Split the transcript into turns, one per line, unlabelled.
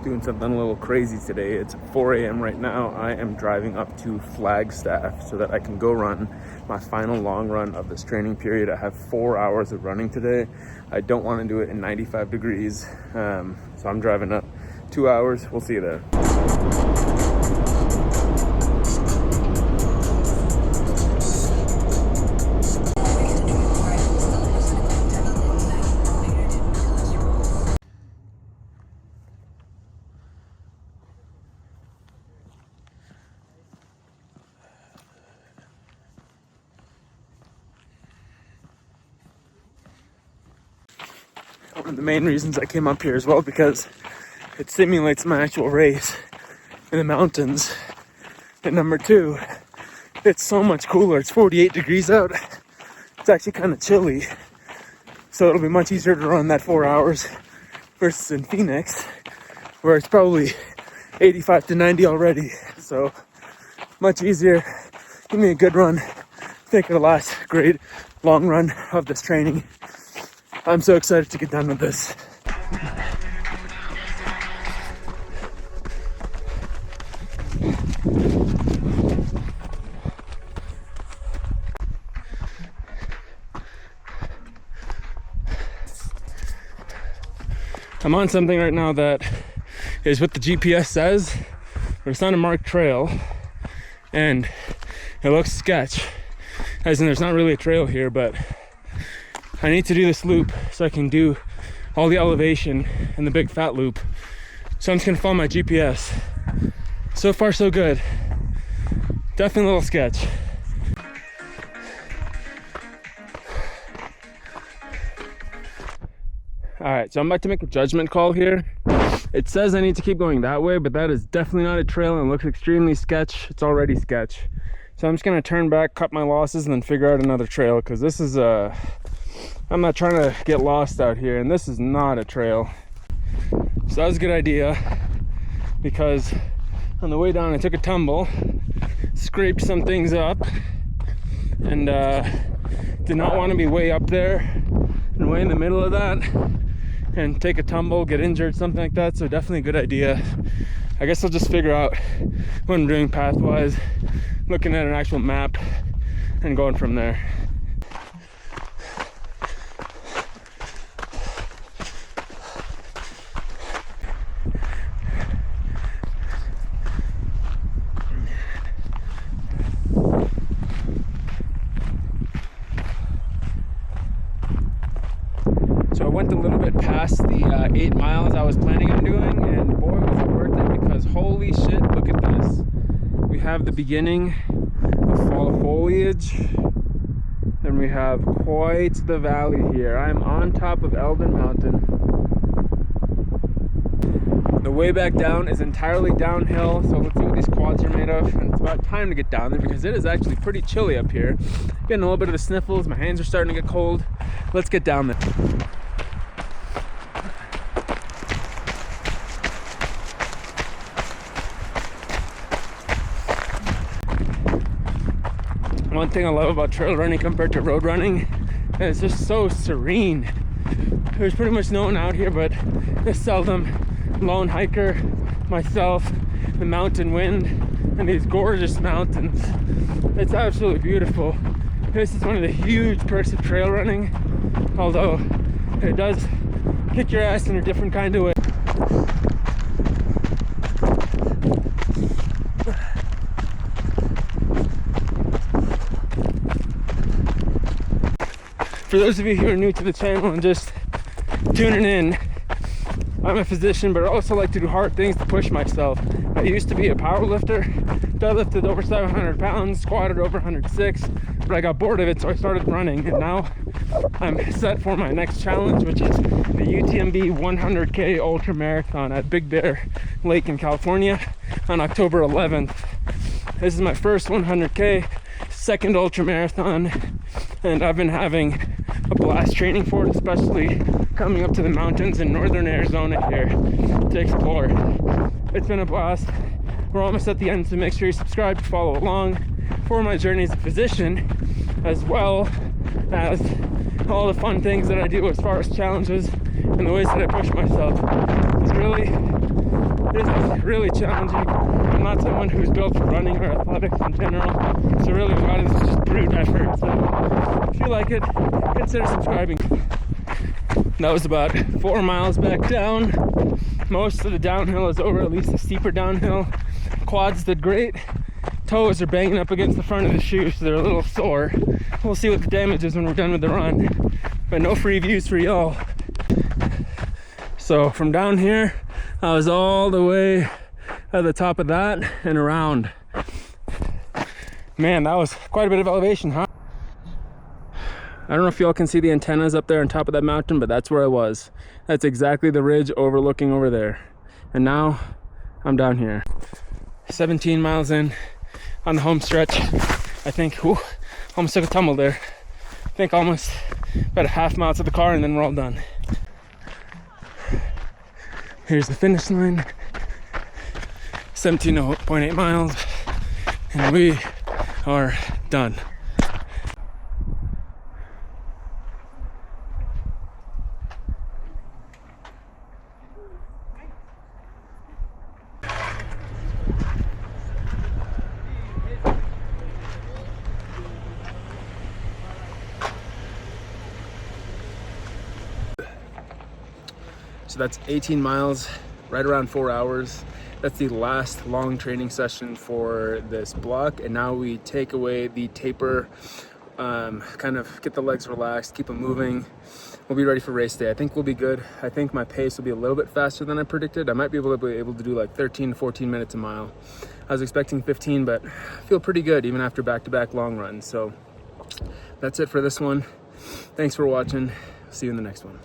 doing something a little crazy today. It's 4 a.m. right now. I am driving up to Flagstaff so that I can go run my final long run of this training period. I have 4 hours of running today. I don't want to do it in 95 degrees. So I'm driving up 2 hours. We'll see you there. One of the main reasons I came up here as well, because it simulates my actual race in the mountains. And number two, it's so much cooler. It's 48 degrees out. It's actually kind of chilly. So it'll be much easier to run that 4 hours versus in Phoenix, where it's probably 85 to 90 already. So much easier. Give me a good run. I think it'll last great long run of this training. I'm so excited to get done with this. I'm on something right now that is what the GPS says, but it's not a marked trail, and it looks sketch, as in there's not really a trail here, but I need to do this loop so I can do all the elevation and the big fat loop. So I'm just gonna follow my GPS. So far so good. Definitely a little sketch. All right, so I'm about to make a judgment call here. It says I need to keep going that way, but that is definitely not a trail and looks extremely sketch. It's already sketch. So I'm just gonna turn back, cut my losses, and then figure out another trail, because this is I'm not trying to get lost out here, and this is not a trail. So that was a good idea, because on the way down I took a tumble, scraped some things up, and did not want to be way up there and way in the middle of that and take a tumble, get injured, something like that. So definitely a good idea. I guess I'll just figure out what I'm doing path-wise, looking at an actual map and going from there. So I went a little bit past the 8 miles I was planning on doing, and boy was it worth it, because holy shit, look at this. We have the beginning of fall foliage, then we have quite the valley here. I'm on top of Elden Mountain. The way back down is entirely downhill, so let's see what these quads are made of. And it's about time to get down there, because it is actually pretty chilly up here. Getting a little bit of the sniffles, my hands are starting to get cold. Let's get down there. One thing I love about trail running compared to road running is it's just so serene. There's pretty much no one out here but this seldom lone hiker, myself, the mountain wind, and these gorgeous mountains. It's absolutely beautiful. This is one of the huge perks of trail running, although it does kick your ass in a different kind of way. For those of you who are new to the channel and just tuning in, I'm a physician, but I also like to do hard things to push myself. I used to be a power lifter, deadlifted over 700 pounds, squatted over 106, but I got bored of it, so I started running, and now I'm set for my next challenge, which is the UTMB 100K ultramarathon at Big Bear Lake in California on October 11th. This is my first 100K, second ultramarathon, and I've been having a blast training for it, especially coming up to the mountains in northern Arizona here to explore. It's been a blast. We're almost at the end, so make sure you subscribe to follow along for my journey as a physician, as well as all the fun things that I do as far as challenges and the ways that I push myself. It's really really challenging. I'm not someone who's built for running or athletics in general, so really a lot of this is just brute effort. So if you like it, consider subscribing. That was about 4 miles back down. Most of the downhill is over, at least the steeper downhill. Quads did great. Toes are banging up against the front of the shoes, so they're a little sore. We'll see what the damage is when we're done with the run, but no free views for y'all. So from down here, I was all the way at the top of that and around. Man, that was quite a bit of elevation, huh? I don't know if y'all can see the antennas up there on top of that mountain, but that's where I was. That's exactly the ridge overlooking over there. And now I'm down here. 17 miles in on the home stretch. I think, whew, almost took a tumble there. I think almost about a half mile to the car and then we're all done. Here's the finish line. 17.8 miles and we are done. So that's 18 miles, right around 4 hours. That's the last long training session for this block. And now we take away the taper, kind of get the legs relaxed, keep them moving. We'll be ready for race day. I think we'll be good. I think my pace will be a little bit faster than I predicted. I might be able to do like 13 to 14 minutes a mile. I was expecting 15, but I feel pretty good even after back-to-back long runs. So that's it for this one. Thanks for watching. See you in the next one.